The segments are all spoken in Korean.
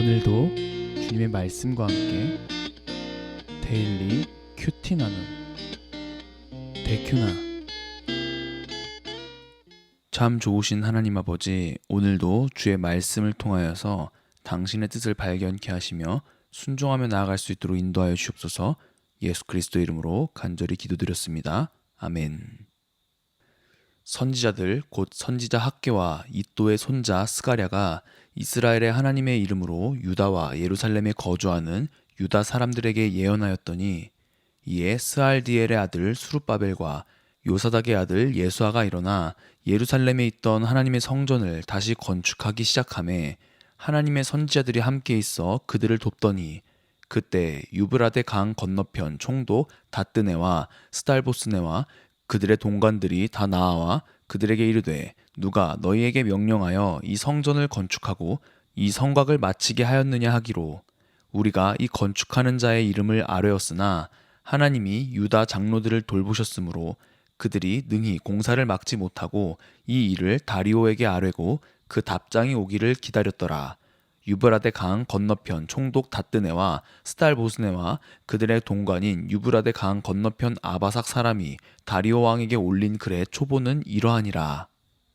오늘도 주님의 말씀과 함께 데일리 큐티 나눔 데큐나. 참 좋으신 하나님 아버지, 오늘도 주의 말씀을 통하여서 당신의 뜻을 발견케 하시며 순종하며 나아갈 수 있도록 인도하여 주옵소서. 예수 그리스도 이름으로 간절히 기도드렸습니다. 아멘. 선지자들 곧 선지자 학개와 이도의 손자 스가랴가 이스라엘의 하나님의 이름으로 유다와 예루살렘에 거주하는 유다 사람들에게 예언하였더니, 이에 스알디엘의 아들 수룹바벨과 요사닥의 아들 예수아가 일어나 예루살렘에 있던 하나님의 성전을 다시 건축하기 시작하매 하나님의 선지자들이 함께 있어 그들을 돕더니, 그때 유브라데 강 건너편 총독 다뜨네와 스달보스네와 그들의 동관들이 다 나아와 그들에게 이르되, 누가 너희에게 명령하여 이 성전을 건축하고 이 성곽을 마치게 하였느냐 하기로, 우리가 이 건축하는 자의 이름을 아뢰었으나 하나님이 유다 장로들을 돌보셨으므로 그들이 능히 공사를 막지 못하고 이 일을 다리오에게 아뢰고 그 답장이 오기를 기다렸더라. 유브라데 강 건너편 총독 다뜨네와 스달보스네와 그들의 동관인 유브라데 강 건너편 아바삭 사람이 다리오 왕에게 올린 글의 초보는 이러하니라.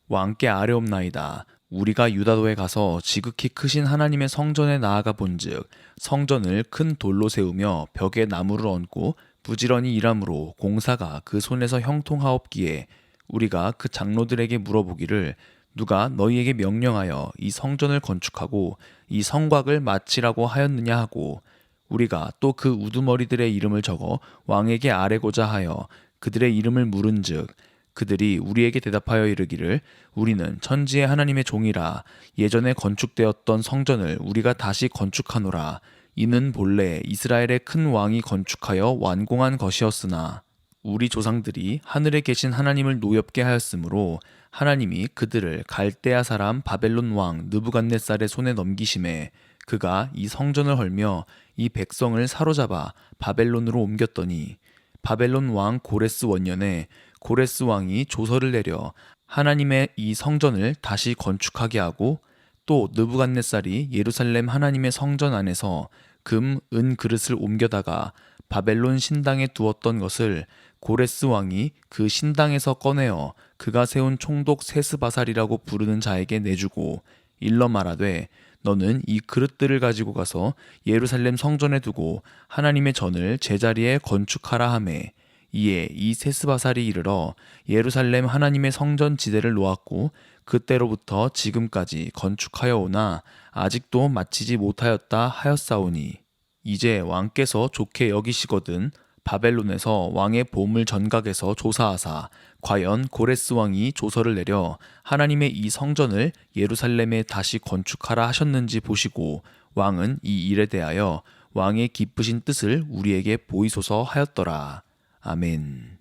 왕께 아뢰옵나이다. 우리가 유다도에 가서 지극히 크신 하나님의 성전에 나아가 본즉 성전을 큰 돌로 세우며 벽에 나무를 얹고 부지런히 일함으로 공사가 그 손에서 형통하옵기에, 우리가 그 장로들에게 물어보기를, 누가 너희에게 명령하여 이 성전을 건축하고 이 성곽을 마치라고 하였느냐 하고, 우리가 또 그 우두머리들의 이름을 적어 왕에게 아뢰고자 하여 그들의 이름을 물은즉, 그들이 우리에게 대답하여 이르기를, 우리는 천지의 하나님의 종이라. 예전에 건축되었던 성전을 우리가 다시 건축하노라. 이는 본래 이스라엘의 큰 왕이 건축하여 완공한 것이었으나 우리 조상들이 하늘에 계신 하나님을 노엽게 하였으므로 하나님이 그들을 갈대아 사람 바벨론 왕 느부갓네살의 손에 넘기심에, 그가 이 성전을 헐며 이 백성을 사로잡아 바벨론으로 옮겼더니, 바벨론 왕 고레스 원년에 고레스 왕이 조서를 내려 하나님의 이 성전을 다시 건축하게 하고, 또 느부갓네살이 예루살렘 하나님의 성전 안에서 금, 은 그릇을 옮겨다가 바벨론 신당에 두었던 것을 고레스 왕이 그 신당에서 꺼내어 그가 세운 총독 세스바살이라고 부르는 자에게 내주고 일러 말하되, 너는 이 그릇들을 가지고 가서 예루살렘 성전에 두고 하나님의 전을 제자리에 건축하라 하매, 이에 이 세스바살이 이르러 예루살렘 하나님의 성전 지대를 놓았고 그때로부터 지금까지 건축하여 오나 아직도 마치지 못하였다 하였사오니, 이제 왕께서 좋게 여기시거든 바벨론에서 왕의 보물 전각에서 조사하사 과연 고레스 왕이 조서를 내려 하나님의 이 성전을 예루살렘에 다시 건축하라 하셨는지 보시고, 왕은 이 일에 대하여 왕의 기쁘신 뜻을 우리에게 보이소서 하였더라. 아멘.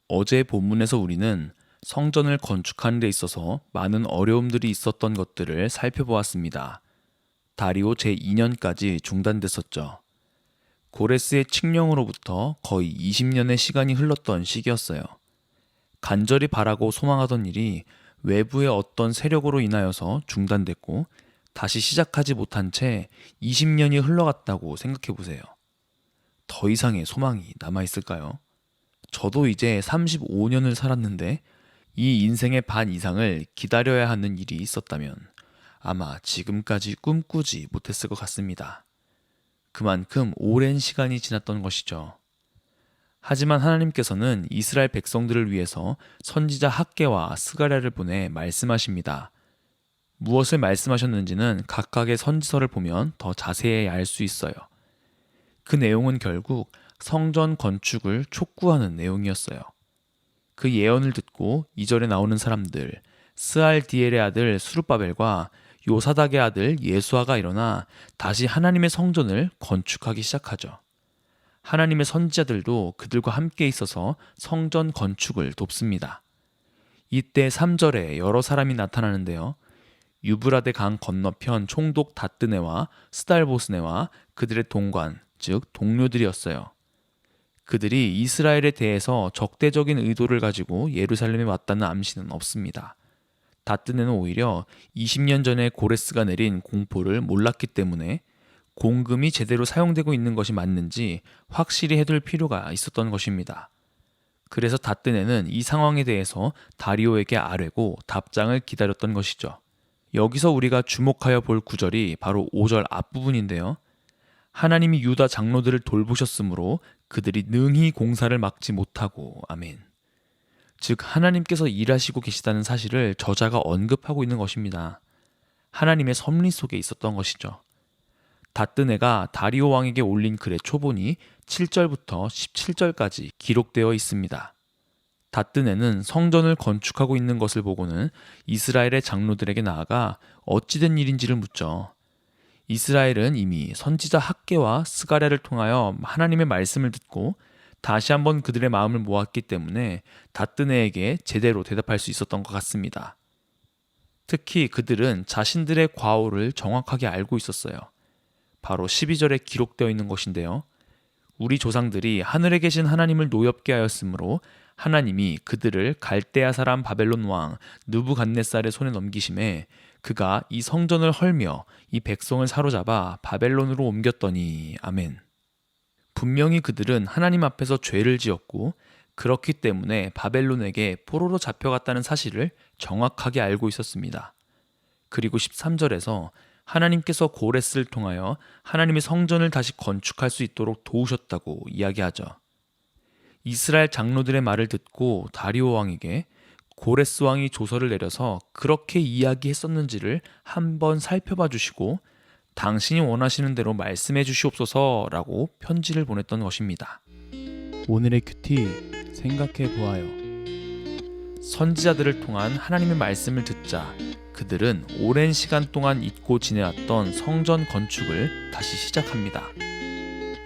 어제 본문에서 우리는 성전을 건축하는 데 있어서 많은 어려움들이 있었던 것들을 살펴보았습니다. 다리오 제2년까지 중단됐었죠. 고레스의 칙령으로부터 거의 20년의 시간이 흘렀던 시기였어요. 간절히 바라고 소망하던 일이 외부의 어떤 세력으로 인하여서 중단됐고 다시 시작하지 못한 채 20년이 흘러갔다고 생각해 보세요. 더 이상의 소망이 남아있을까요? 저도 이제 35년을 살았는데 이 인생의 반 이상을 기다려야 하는 일이 있었다면 아마 지금까지 꿈꾸지 못했을 것 같습니다. 그만큼 오랜 시간이 지났던 것이죠. 하지만 하나님께서는 이스라엘 백성들을 위해서 선지자 학개와 스가랴를 보내 말씀하십니다. 무엇을 말씀하셨는지는 각각의 선지서를 보면 더 자세히 알 수 있어요. 그 내용은 결국 성전 건축을 촉구하는 내용이었어요. 그 예언을 듣고 2절에 나오는 사람들, 스알디엘의 아들 수룹바벨과 요사닥의 아들 예수아가 일어나 다시 하나님의 성전을 건축하기 시작하죠. 하나님의 선지자들도 그들과 함께 있어서 성전 건축을 돕습니다. 이때 3절에 여러 사람이 나타나는데요. 유브라데 강 건너편 총독 다뜨네와 스달보스네와 그들의 동관, 즉 동료들이었어요. 그들이 이스라엘에 대해서 적대적인 의도를 가지고 예루살렘에 왔다는 암시는 없습니다. 다뜨네는 오히려 20년 전에 고레스가 내린 공포를 몰랐기 때문에 공금이 제대로 사용되고 있는 것이 맞는지 확실히 해둘 필요가 있었던 것입니다. 그래서 다뜨네는 이 상황에 대해서 다리오에게 아뢰고 답장을 기다렸던 것이죠. 여기서 우리가 주목하여 볼 구절이 바로 5절 앞부분인데요. 하나님이 유다 장로들을 돌보셨으므로 그들이 능히 공사를 막지 못하고 아멘. 즉 하나님께서 일하시고 계시다는 사실을 저자가 언급하고 있는 것입니다. 하나님의 섭리 속에 있었던 것이죠. 다뜨네가 다리오 왕에게 올린 글의 초본이 7절부터 17절까지 기록되어 있습니다. 다뜨네는 성전을 건축하고 있는 것을 보고는 이스라엘의 장로들에게 나아가 어찌된 일인지를 묻죠. 이스라엘은 이미 선지자 학개와 스가랴를 통하여 하나님의 말씀을 듣고 다시 한번 그들의 마음을 모았기 때문에 다뜨네에게 제대로 대답할 수 있었던 것 같습니다. 특히 그들은 자신들의 과오를 정확하게 알고 있었어요. 바로 12절에 기록되어 있는 것인데요. 우리 조상들이 하늘에 계신 하나님을 노엽게 하였으므로 하나님이 그들을 갈대아 사람 바벨론 왕 느부갓네살의 손에 넘기심에 그가 이 성전을 헐며 이 백성을 사로잡아 바벨론으로 옮겼더니 아멘. 분명히 그들은 하나님 앞에서 죄를 지었고 그렇기 때문에 바벨론에게 포로로 잡혀갔다는 사실을 정확하게 알고 있었습니다. 그리고 13절에서 하나님께서 고레스를 통하여 하나님의 성전을 다시 건축할 수 있도록 도우셨다고 이야기하죠. 이스라엘 장로들의 말을 듣고 다리오 왕에게 고레스 왕이 조서를 내려서 그렇게 이야기했었는지를 한번 살펴봐 주시고 당신이 원하시는 대로 말씀해 주시옵소서라고 편지를 보냈던 것입니다. 오늘의 큐티 생각해 보아요. 선지자들을 통한 하나님의 말씀을 듣자 그들은 오랜 시간 동안 잊고 지내왔던 성전 건축을 다시 시작합니다.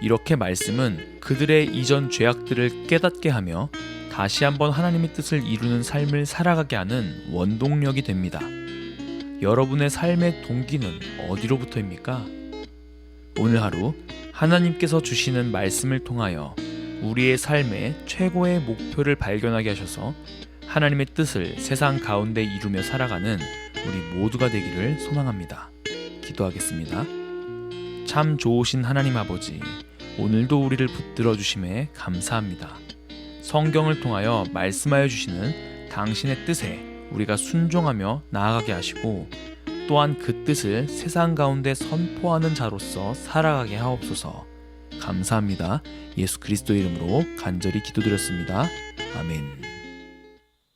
이렇게 말씀은 그들의 이전 죄악들을 깨닫게 하며 다시 한번 하나님의 뜻을 이루는 삶을 살아가게 하는 원동력이 됩니다. 여러분의 삶의 동기는 어디로부터입니까? 오늘 하루 하나님께서 주시는 말씀을 통하여 우리의 삶의 최고의 목표를 발견하게 하셔서 하나님의 뜻을 세상 가운데 이루며 살아가는 우리 모두가 되기를 소망합니다. 기도하겠습니다. 참 좋으신 하나님 아버지, 오늘도 우리를 붙들어 주심에 감사합니다. 성경을 통하여 말씀하여 주시는 당신의 뜻에 우리가 순종하며 나아가게 하시고 또한 그 뜻을 세상 가운데 선포하는 자로서 살아가게 하옵소서. 감사합니다. 예수 그리스도의 이름으로 간절히 기도드렸습니다. 아멘.